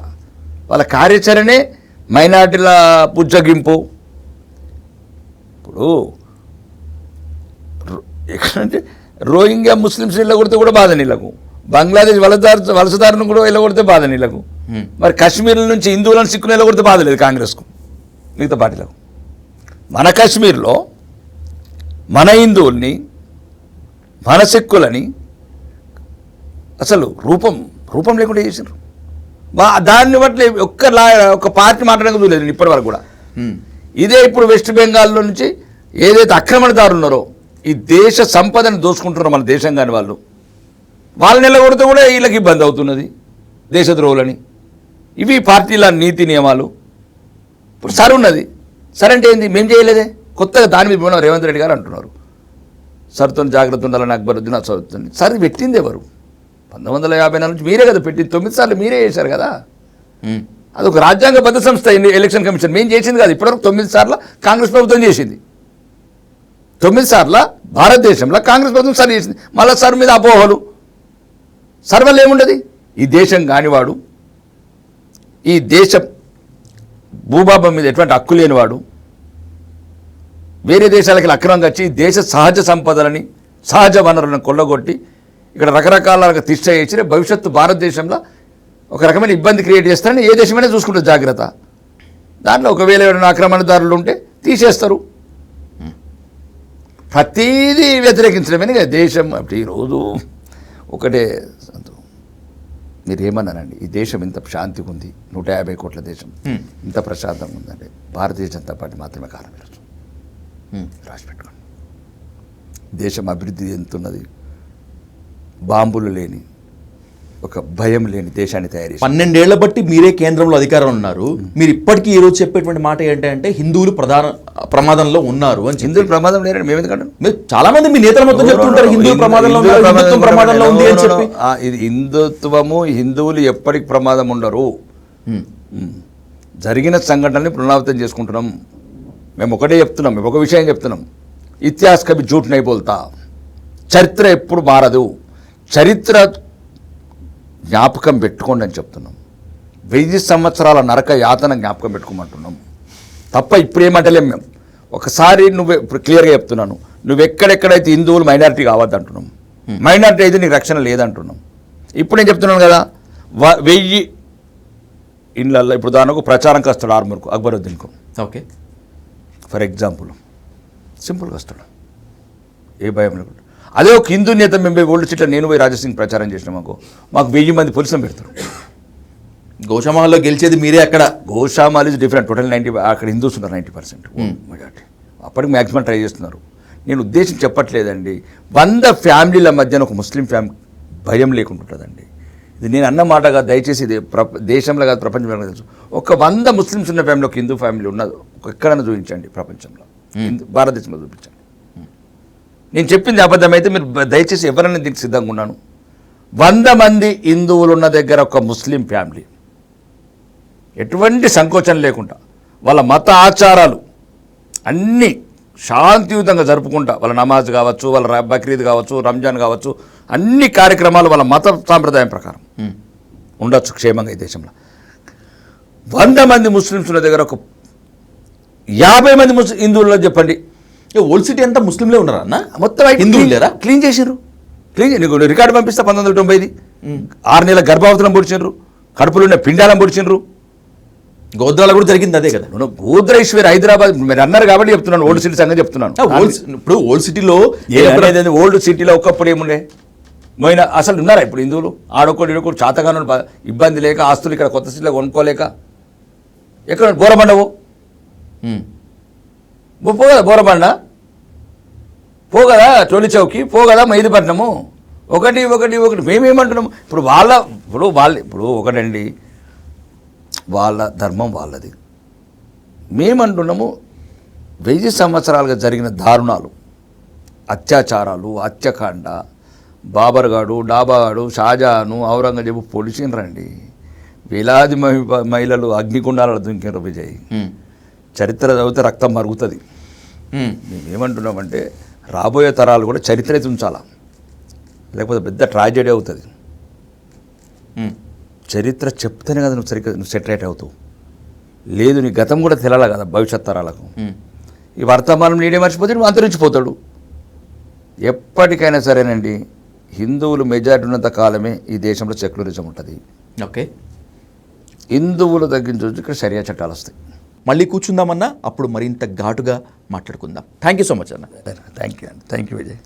వాళ్ళ కార్యాచరణే మైనార్టీల పుచ్చగింపు. ఇప్పుడు ఎక్కడంటే రోహింగ్యా ముస్లిమ్స్ వెళ్ళగొడితే కూడా బాధ నీళ్ళకు, బంగ్లాదేశ్ వలసదారులను కూడా వెళ్ళగొడితే బాధ నీళ్ళకు. మరి కాశ్మీర్ నుంచి హిందువులను సిక్కులు వెళ్ళగొడితే బాధ లేదు కాంగ్రెస్కు, మిగతా పార్టీలకు. మన కాశ్మీర్లో మన హిందువుల్ని, మన సిక్కులని అసలు రూపం లేకుండా చేశారు. దాన్ని బట్టి ఒక్క పార్టీ మాట్లాడక చూడలేదు ఇప్పటి వరకు కూడా. ఇదే ఇప్పుడు వెస్ట్ బెంగాల్లో నుంచి ఏదైతే ఆక్రమణదారులు ఉన్నారో, ఈ దేశ సంపదను దోచుకుంటున్నారో మన దేశం కాని వాళ్ళని నిలబడితే కూడా వీళ్ళకి ఇబ్బంది అవుతున్నది, దేశద్రోహులని. ఇవి పార్టీల నీతి నియమాలు. ఇప్పుడు సరే ఉన్నది, సరే అంటే ఏంది, మేము చేయలేదే, కొత్తగా దాని మీద రేవంత్ రెడ్డి గారు అంటున్నారు సరితో జాగ్రత్త ఉండాలని అక్బరుద్దీన్ చదువుతుంది. సరే పెట్టింది ఎవరు? 1954 నుంచి మీరే కదా పెట్టింది, 9 సార్లు మీరే చేశారు కదా. అదొక రాజ్యాంగబద్ధ సంస్థ ఎలక్షన్ కమిషన్. మేము చేసింది కాదు, ఇప్పటివరకు 9 సార్లు కాంగ్రెస్ ప్రభుత్వం చేసింది. 9 సార్లు భారతదేశంలో కాంగ్రెస్ ప్రభుత్వం సరి చేసింది. మళ్ళీ సార్ మీద అపోహలు, సర్వల్ ఏముండదు. ఈ దేశం కానివాడు, ఈ దేశ భూభాగం మీద ఎటువంటి హక్కు లేనివాడు వేరే దేశాలకి అక్రమంగా వచ్చి దేశ సహజ సంపదలని సహజ వనరులను కొల్లగొట్టి ఇక్కడ రకరకాల తిష్ట చేసి భవిష్యత్తు భారతదేశంలో ఒక రకమైన ఇబ్బంది క్రియేట్ చేస్తారని ఏ దేశమైనా చూసుకుంటుంది జాగ్రత్త. దాంట్లో ఒకవేళ ఎవరైనా ఆక్రమణదారులు ఉంటే తీసేస్తారు. ప్రతీదీ వ్యతిరేకించడమే కదా దేశం. అంటే ఈరోజు ఒకటే మీరు ఏమన్నానండి, ఈ దేశం ఇంత శాంతిగా ఉంది, 150 కోట్ల దేశం ఇంత ప్రశాంతంగా ఉందంటే భారతీయ జనతా పార్టీ మాత్రమే కారణం. ఈరోజు రాసి పెట్టుకోండి. దేశం అభివృద్ధి ఎంతున్నది, బాంబులు లేని ఒక భయం లేని దేశాన్ని తయారు చేసి 12 ఏళ్ల బట్టి మీరే కేంద్రంలో అధికారం ఉన్నారు. మీరు ఇప్పటికీ ఈ రోజు చెప్పేటువంటి మాట ఏంటంటే హిందువులు ప్రమాదంలో ఉన్నారు అని. హిందువులు ప్రమాదం లేరని మేము ఎందుకంటాం? మీరు చాలా మంది మీ నేతల మొత్తం చెప్తుంటారు హిందువులు ప్రమాదంలో ఉన్నారు, హిందుత్వం ప్రమాదంలో ఉంది అని చెప్పి. ఇది హిందుత్వము, హిందువులు ఎప్పటికి ప్రమాదం ఉండరు. జరిగిన సంఘటనని పునరావృతం చేసుకుంటున్నాం. మేము ఒకటే చెప్తున్నాం, మేము ఒక విషయం చెప్తున్నాం, ఇతిహాస్ కభీ జూట్ నహీ బోల్తా. చరిత్ర ఎప్పుడు మారదు. చరిత్ర జ్ఞాపకం పెట్టుకోండి అని చెప్తున్నాం. 1000 సంవత్సరాల నరక యాతన జ్ఞాపకం పెట్టుకోమంటున్నాం తప్ప ఇప్పుడు ఏమంటలేం మేము. ఒకసారి నువ్వు ఇప్పుడు క్లియర్గా చెప్తున్నాను, నువ్వు ఎక్కడెక్కడైతే హిందువులు మైనారిటీ కావద్దు అంటున్నాం, మైనారిటీ అయితే నీకు రక్షణ లేదంటున్నాం. ఇప్పుడు నేను చెప్తున్నాను కదా, 1000 ఇళ్ళల్లో ఇప్పుడు దానికి ప్రచారంకి వస్తాడు ఆర్మూర్కు, అక్బరుద్దీన్కు. ఓకే, ఫర్ ఎగ్జాంపుల్ సింపుల్గా వస్తాడు, ఏ భయం లేకుండా. అదే ఒక హిందూ నేత మేము ఓల్డ్ సిటీలో నేను పోయి రాజసింగ్ ప్రచారం చేసినామనుకో, మాకు 1000 మంది పోలీసులు పెడతారు. గోషామాల్లో గెలిచేది మీరే. అక్కడ గోషామాల్ ఇస్ డిఫరెంట్. టోటల్ 90, అక్కడ హిందూస్ ఉన్నారు 90% మెజార్టీ. అప్పటికి మ్యాక్సిమం ట్రై చేస్తున్నారు. నేను ఉద్దేశం చెప్పట్లేదండి. 100 ఫ్యామిలీల మధ్యన ఒక ముస్లిం ఫ్యామిలీ భయం లేకుండా ఉంటుందండి. ఇది నేను అన్న మాటగా దయచేసి ఇది దేశంలో కాదు ప్రపంచంలో తెలుసు. ఒక 100 ముస్లిమ్స్ ఉన్న ఫ్యామిలీ, ఒక హిందూ ఫ్యామిలీ ఉన్నది ఎక్కడైనా చూపించండి ప్రపంచంలో, భారతదేశంలో చూపించండి. నేను చెప్పింది అబద్ధమైతే మీరు దయచేసి ఎవరైనా దీనికి సిద్ధంగా ఉన్నాను. 100 మంది హిందువులు ఉన్న దగ్గర ఒక ముస్లిం ఫ్యామిలీ ఎటువంటి సంకోచం లేకుండా వాళ్ళ మత ఆచారాలు అన్నీ శాంతియుతంగా జరుపుకుంటా, వాళ్ళ నమాజ్ కావచ్చు, వాళ్ళ బక్రీద్ కావచ్చు, రంజాన్ కావచ్చు, అన్ని కార్యక్రమాలు వాళ్ళ మత సాంప్రదాయం ప్రకారం ఉండొచ్చు క్షేమంగా ఈ దేశంలో. 100 మంది ముస్లిమ్స్ ఉన్న దగ్గర ఒక 50 మంది హిందువుల్లో చెప్పండి. ఓల్డ్ సిటీ అంతా ముస్లింలే ఉన్నారా అన్న? మొత్తం హిందువులు లేరా? క్లీన్ చేసారు. నీకు రికార్డు పంపిస్తా. 1990 6 నెలల గర్భావతులను పొడిచిండ్రు, కడుపులో ఉన్న పిండాలను పొడిచిండ్రు. గోద్రాలో కూడా జరిగింది అదే కదా. గోద్రేశ్వరి హైదరాబాద్ మీరు అన్నారు కాబట్టి చెప్తున్నాను, ఓల్డ్ సిటీ సంగతి చెప్తున్నాను. ఇప్పుడు ఓల్డ్ సిటీలో ఓల్డ్ సిటీలో ఒకప్పుడు ఏముండే పోయినా అసలు ఉన్నారా ఇప్పుడు హిందువులు? ఆడొకటి ఈడొకటి చాతగాను ఇబ్బంది లేక ఆస్తులు ఇక్కడ కొత్త సిటీలో కొనుక్కోలేక ఎక్కడ బోరబండవు పోగదా, బోరబండ పోగదా, టోలీ చౌకి పోగదా, మైదుపట్నము, ఒకటి మేమేమంటున్నాము ఇప్పుడు ఒకటండి, వాళ్ళ ధర్మం వాళ్ళది. మేమంటున్నాము 1000 సంవత్సరాలుగా జరిగిన దారుణాలు, అత్యాచారాలు, హత్యకాండ, బాబర్గాడు, డాబాగాడు, షాజహాను, ఔరంగజేబు పొడిచినరండి. వేలాది మహిళలు అగ్నికుండాలలో దుంకినారు. విజయ్, చరిత్ర చదివితే రక్తం మరుగుతుంది. మేమేమంటున్నామంటే రాబోయే తరాలు కూడా చరిత్ర ఉంచాలా, లేకపోతే పెద్ద ట్రాజెడీ అవుతుంది. చరిత్ర చెప్తేనే కదా నువ్వు సెటరేట్ అవుతావు. లేదు నీ గతం కూడా తెలాలి కదా భవిష్యత్ తరాలకు. ఈ వర్తమానం నీడే మర్చిపోతే నువ్వు అంతరించిపోతాడు. ఎప్పటికైనా సరేనండి, హిందువులు మెజారిటీ ఉన్నంత కాలమే ఈ దేశంలో సెక్యులరిజం ఉంటుంది. ఓకే, హిందువులు తగ్గించవచ్చు, ఇక్కడ షరియా చట్టాలు వస్తాయి. మళ్ళీ కూర్చుందామన్నా అప్పుడు మరింత ఘాటుగా మాట్లాడుకుందాం. థ్యాంక్ యూ సో మచ్ అన్న. Thank you Vijay.